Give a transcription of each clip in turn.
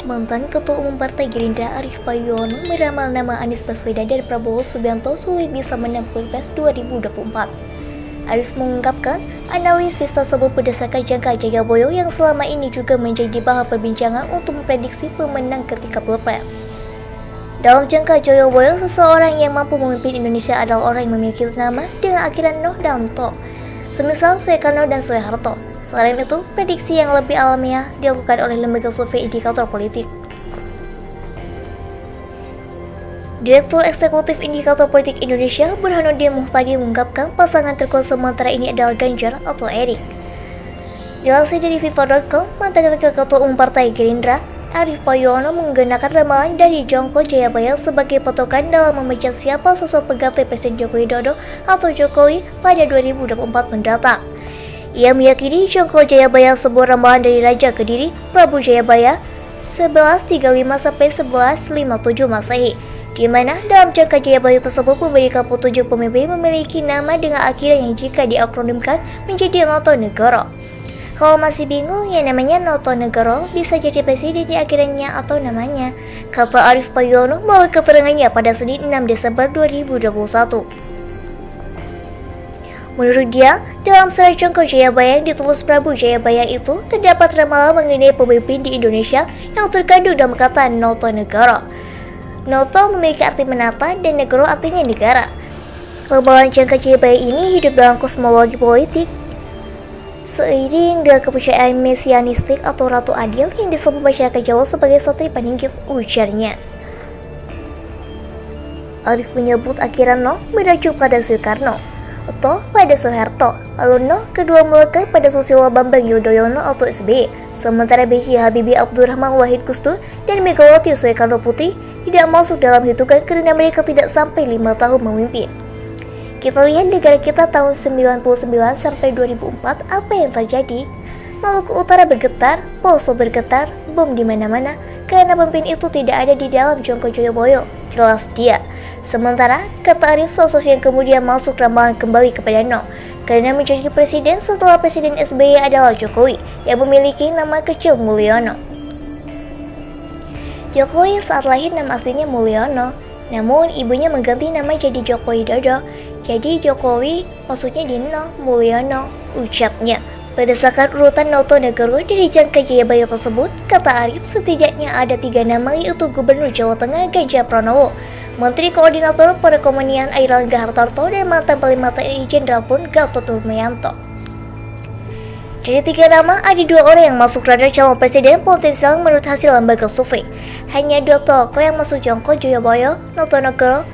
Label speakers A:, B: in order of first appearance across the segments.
A: Mantan Ketua Umum Partai Gerindra Arief Poyono meramal nama Anies Baswedan dan Prabowo Subianto sulit bisa menang Pilpres 2024. Arief mengungkapkan analisis tersebut berdasarkan jangka Jaya Boyo yang selama ini juga menjadi bahan perbincangan untuk memprediksi pemenang ketika Pilpres. Dalam jangka Jaya Boyo, seseorang yang mampu memimpin Indonesia adalah orang yang memiliki nama dengan akhiran Noh dan To, semisal Soekarno dan Soeharto. Selain itu, prediksi yang lebih alamiah dilakukan oleh lembaga survei indikator politik. Direktur Eksekutif Indikator Politik Indonesia, Burhanuddin Muhtadi mengungkapkan pasangan terkuat sementara ini adalah Ganjar atau Erik. Dilansir dari viva.com, mantan Wakil Ketua Umum Partai Gerindra, Arief Poyono menggunakan ramalan dari Joko Jayabaya sebagai patokan dalam memecah siapa sosok pengganti Presiden Joko Widodo atau Jokowi pada 2024 mendatang. Ia meyakini Joko Jayabaya sebuah ramalan dari Raja Kediri, Prabu Jayabaya, 1135-1157 Masehi, di mana dalam jangka Jayabaya tersebut memberikan petunjuk pemimpin memiliki nama dengan akhiran yang jika diakronimkan menjadi Notonegoro. Kalau masih bingung, yang namanya Notonegoro bisa jadi presiden di akhirannya atau namanya, kata Arief Poyono melalui keterangannya pada Senin 6 Desember 2021. Menurut dia, dalam surat Joko Jayabaya yang ditulis Prabu Jayabaya itu terdapat ramalan mengenai pemimpin di Indonesia yang terkandung dalam kata Notonegoro. Noto memiliki arti menata dan negoro artinya negara. Ramalan Joko Jayabaya ini hidup dalam kosmologi politik seiring dengan kepercayaan mesianistik atau Ratu Adil yang disebut masyarakat Jawa sebagai Satri Paningkit, ujarnya. Arief menyebut akhiran No merujuk pada Soekarno, To pada Soeharto, lalu No kedua melekat pada Susilo Bambang Yudhoyono atau SBY, sementara B.J. Habibie Abdurrahman Wahid Gusdur dan Megawati Soekarno Putri tidak masuk dalam hitungan karena mereka tidak sampai 5 tahun memimpin. Kita lihat negara kita tahun 99 sampai 2004 apa yang terjadi. Maluku Utara bergetar, Poso bergetar, bom di mana-mana karena pemimpin itu tidak ada di dalam Joko Joyoboyo, jelas dia. Sementara, kata Arief, sosok yang kemudian masuk ramalan kembali kepada No, karena menjadi presiden setelah Presiden SBY adalah Jokowi, yang memiliki nama kecil Mulyono. Jokowi saat lahir nama aslinya Mulyono, namun ibunya mengganti nama jadi Joko Widodo. Jadi Jokowi maksudnya di No, Mulyono, ucapnya. Berdasarkan urutan Notonegoro dari jangka Jayabaya tersebut, kata Arief, setidaknya ada 3 nama yaitu Gubernur Jawa Tengah Ganjar Pranowo, Menteri Koordinator Perekonomian Airlangga Hartarto, dan mantan Panglima TNI Jenderal Purn Gatot Nurmantio. Dari 3 nama, ada 2 orang yang masuk radar calon presiden potensial menurut hasil lembaga survei. Hanya 2 tokoh yang masuk Joko Joyoboyo, Notonegoro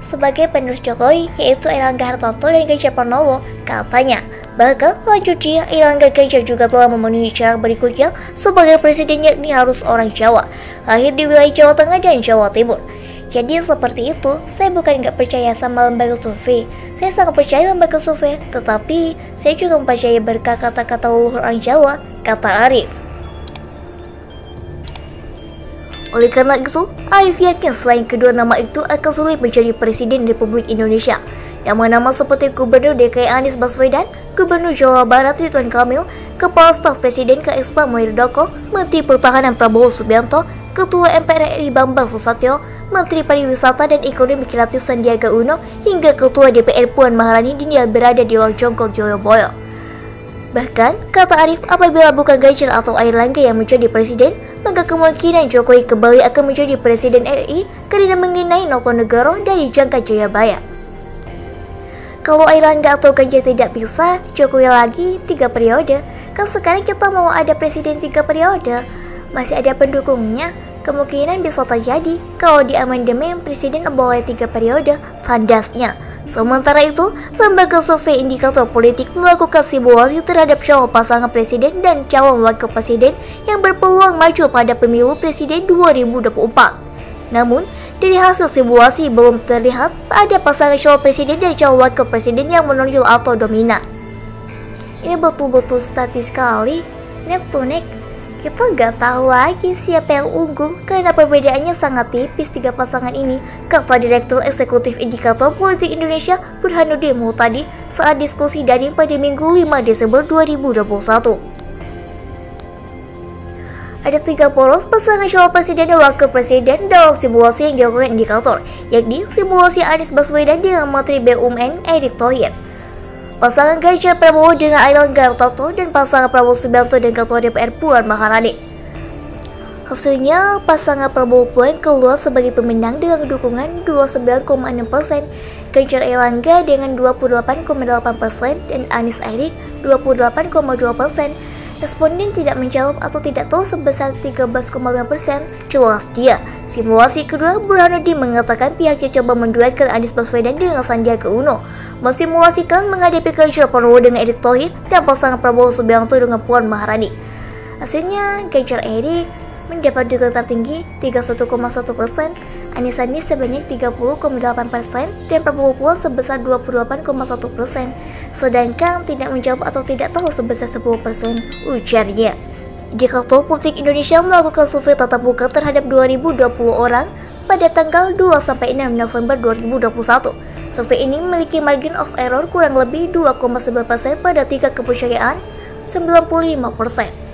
A: sebagai penerus Jokowi, yaitu Airlangga Hartarto dan Ganjar Pranowo, katanya. Bahkan selanjutnya, Airlangga Ganjar juga telah memenuhi syarat berikutnya sebagai presiden, yakni harus orang Jawa, lahir di wilayah Jawa Tengah dan Jawa Timur. Jadi seperti itu, saya bukan nggak percaya sama lembaga survei, saya sangat percaya lembaga survei, tetapi saya juga mempercayai berkah kata-kata leluhur orang Jawa, kata Arief. Oleh karena itu, Arief yakin selain kedua nama itu akan sulit menjadi Presiden Republik Indonesia. Nama-nama seperti Gubernur DKI Anies Baswedan, Gubernur Jawa Barat Ridwan Kamil, Kepala Staf Presiden KSP Muldoko, Menteri Pertahanan Prabowo Subianto, Ketua MPR RI Bambang Susatyo, Menteri Pariwisata dan Ekonomi Kreatif Sandiaga Uno, hingga Ketua DPR Puan Maharani dinilai berada di luar Joko Joyoboyo. Bahkan, kata Arief, apabila bukan Ganjar atau Airlangga yang menjadi presiden, maka kemungkinan Jokowi kembali akan menjadi Presiden RI karena mengenai Notonegoro dari jangka Jayabaya. Kalau Airlangga atau Ganjar tidak bisa, Jokowi lagi 3 periode. Kan sekarang kita mau ada presiden 3 periode. Masih ada pendukungnya, kemungkinan bisa terjadi kalau di amandemen presiden boleh 3 periode, tandasnya. Sementara itu, lembaga survei indikator politik melakukan simulasi terhadap calon pasangan presiden dan calon wakil presiden yang berpeluang maju pada pemilu presiden 2024. Namun, dari hasil simulasi belum terlihat ada pasangan calon presiden dan calon wakil presiden yang menonjol atau dominan. Ini betul-betul statis sekali. Neptunik, kita nggak tahu lagi siapa yang unggul karena perbedaannya sangat tipis 3 pasangan ini, kata Direktur Eksekutif Indikator Politik Indonesia Burhanuddin Muhtadi saat diskusi daring pada Minggu 5 Desember 2021. Ada 3 poros pasangan calon presiden dan wakil presiden dalam simulasi yang dilakukan indikator, yakni simulasi Anies Baswedan dengan Menteri BUMN Erick Thohir, pasangan Ganjar Pranowo dengan Airlangga Hartarto, dan pasangan Prabowo Subianto dan Ketua DPR Puan Maharani. Hasilnya, pasangan Prabowo Puan keluar sebagai pemenang dengan dukungan 29,6%, Ganjar Airlangga dengan 28,8%, dan Anies Erick 28,2%. Responden tidak menjawab atau tidak tahu sebesar 13,5%. Jelas dia. Simulasi kedua, Burhanuddin mengatakan pihaknya coba menduetkan Anies Baswedan dengan Sandiaga Uno, mensimulasikan menghadapi Ganjar Pranowo dengan Erick Thohir dan pasangan Prabowo Subianto dengan Puan Maharani. Hasilnya, Ganjar Erick mendapat dukungan tertinggi 31,1%, Anies Sandi sebanyak 30,8%, dan Prabowo Puan sebesar 28,1%, sedangkan tidak menjawab atau tidak tahu sebesar 10%, ujarnya. Indikator Politik Indonesia melakukan survei tatap muka terhadap 2020 orang pada tanggal 2-6 November 2021. Survei ini memiliki margin of error kurang lebih 2,9% pada tingkat kepercayaan 95%.